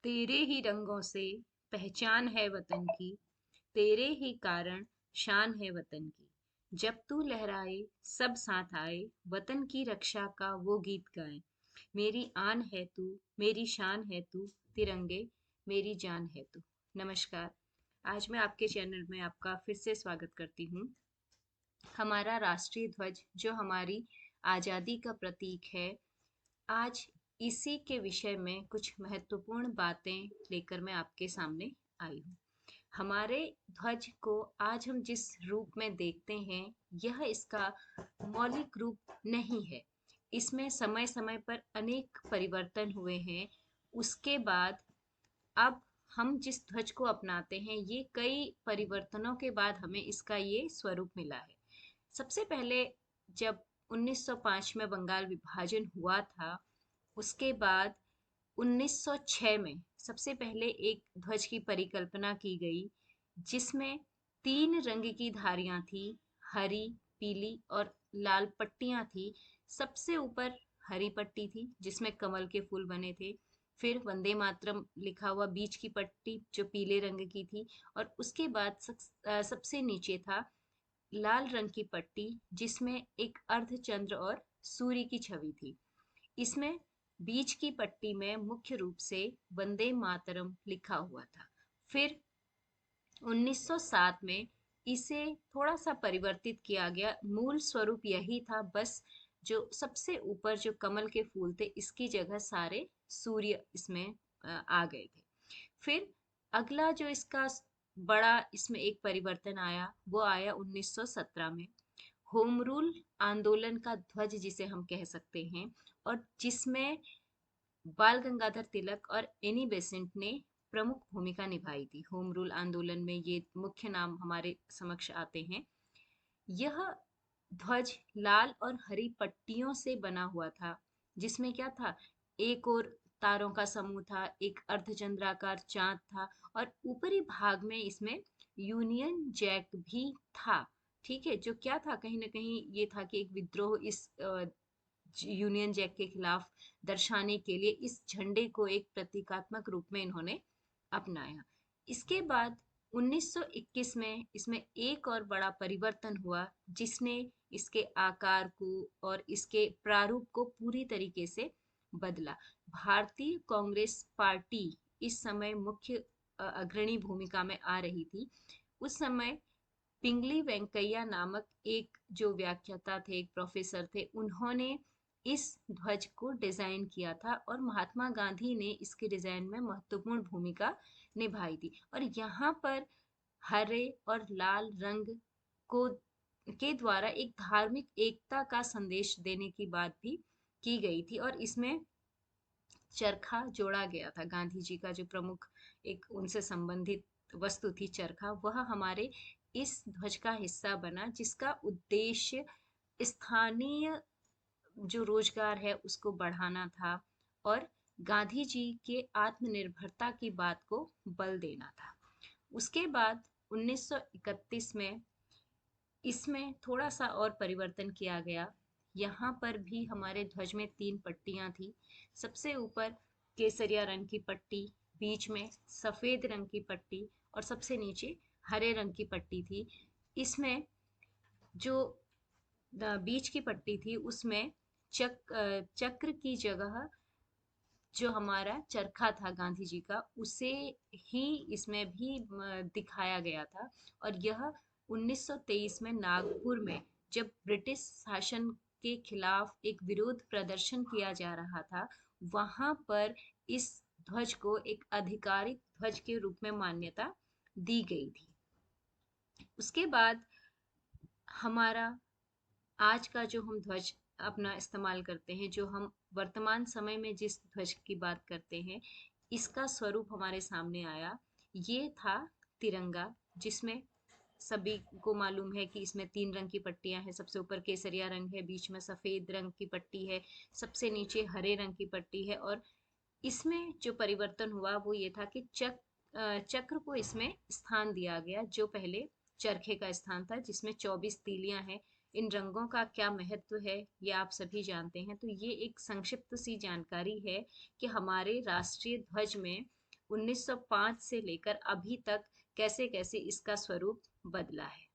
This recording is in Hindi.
तेरे ही रंगों से पहचान है वतन की, तेरे ही कारण शान है वतन की। जब तू लहराए सब साथ आए, वतन की रक्षा का वो गीत गाएं। मेरी आन है तू, मेरी शान है तू, तिरंगे मेरी जान है तू। नमस्कार। आज मैं आपके चैनल में आपका फिर से स्वागत करती हूँ। हमारा राष्ट्रीय ध्वज जो हमारी आज़ादी का प्रतीक है, आज इसी के विषय में कुछ महत्वपूर्ण बातें लेकर मैं आपके सामने आई हूँ। हमारे ध्वज को आज हम जिस रूप में देखते हैं, यह इसका मौलिक रूप नहीं है। इसमें समय समय पर अनेक परिवर्तन हुए हैं। उसके बाद अब हम जिस ध्वज को अपनाते हैं, ये कई परिवर्तनों के बाद हमें इसका ये स्वरूप मिला है। सबसे पहले जब 1905 में बंगाल विभाजन हुआ था, उसके बाद 1906 में सबसे पहले एक ध्वज की परिकल्पना की गई, जिसमें 3 रंग की धारियां थी, हरी, पीली और लाल पट्टियां थी। सबसे ऊपर हरी पट्टी थी जिसमें कमल के फूल बने थे। फिर वंदे मातरम लिखा हुआ बीच की पट्टी जो पीले रंग की थी, और उसके बाद सबसे नीचे था लाल रंग की पट्टी जिसमें एक अर्धचंद्र और सूर्य की छवि थी। इसमें बीच की पट्टी में मुख्य रूप से वंदे मातरम लिखा हुआ था। फिर 1907 में इसे थोड़ा सा परिवर्तित किया गया। मूल स्वरूप यही था, बस जो सबसे ऊपर जो कमल के फूल थे, इसकी जगह सारे सूर्य इसमें आ गए थे। फिर अगला जो इसका बड़ा इसमें एक परिवर्तन आया, वो आया 1917 में। होम रूल आंदोलन का ध्वज जिसे हम कह सकते हैं, और जिसमें बाल गंगाधर तिलक और एनी बेसेंट ने प्रमुख भूमिका निभाई थी। होम रूल आंदोलन में ये मुख्य नाम हमारे समक्ष आते हैं। यह ध्वज लाल और हरी पट्टियों से बना हुआ था, जिसमें क्या था, एक और तारों का समूह था, एक अर्धचंद्राकार चांद था, और ऊपरी भाग में इसमें यूनियन जैक भी था। ठीक है, जो क्या था, कहीं ना कहीं ये था कि एक विद्रोह इस यूनियन जैक के खिलाफ दर्शाने के लिए इस झंडे को एक प्रतीकात्मक रूप में इन्होंने अपनाया। इसके बाद 1921 में इसमें एक और बड़ा परिवर्तन हुआ, जिसने इसके आकार को और इसके प्रारूप को पूरी तरीके से बदला। भारतीय कांग्रेस पार्टी इस समय मुख्य अग्रणी भूमिका में आ रही थी। उस समय पिंगली वेंकैया नामक एक जो व्याख्याता थे, एक प्रोफेसर थे, उन्होंने इस ध्वज को डिजाइन किया था, और महात्मा गांधी ने इसके डिजाइन में महत्वपूर्ण भूमिका निभाई थी। और यहाँ पर हरे और लाल रंग को के द्वारा एक धार्मिक एकता का संदेश देने की बात भी की गई थी, और इसमें चरखा जोड़ा गया था। गांधी जी का जो प्रमुख एक उनसे संबंधित वस्तु थी चरखा, वह हमारे इस ध्वज का हिस्सा बना, जिसका उद्देश्य स्थानीय जो रोजगार है उसको बढ़ाना था, और गांधी जी के आत्मनिर्भरता की बात को बल देना था। उसके बाद 1931 में इसमें थोड़ा सा और परिवर्तन किया गया। यहाँ पर भी हमारे ध्वज में 3 पट्टियां थी। सबसे ऊपर केसरिया रंग की पट्टी, बीच में सफेद रंग की पट्टी, और सबसे नीचे हरे रंग की पट्टी थी। इसमें जो बीच की पट्टी थी, उसमें चक्र की जगह जो हमारा चरखा था गांधी जी का, उसे ही इसमें भी दिखाया गया था। और यह 1923 में नागपुर में जब ब्रिटिश शासन के खिलाफ एक विरोध प्रदर्शन किया जा रहा था, वहां पर इस ध्वज को एक आधिकारिक ध्वज के रूप में मान्यता दी गई थी। उसके बाद हमारा आज का जो हम ध्वज अपना इस्तेमाल करते हैं, जो हम वर्तमान समय में जिस ध्वज की बात करते हैं, इसका स्वरूप हमारे सामने आया। ये था तिरंगा, जिसमें सभी को मालूम है कि इसमें 3 रंग की पट्टियां हैं। सबसे ऊपर केसरिया रंग है, बीच में सफेद रंग की पट्टी है, सबसे नीचे हरे रंग की पट्टी है। और इसमें जो परिवर्तन हुआ वो ये था कि चक्र को इसमें स्थान दिया गया, जो पहले चरखे का स्थान था, जिसमें 24 तीलियां हैं। इन रंगों का क्या महत्व है, ये आप सभी जानते हैं। तो ये एक संक्षिप्त सी जानकारी है कि हमारे राष्ट्रीय ध्वज में 1905 से लेकर अभी तक कैसे कैसे इसका स्वरूप बदला है।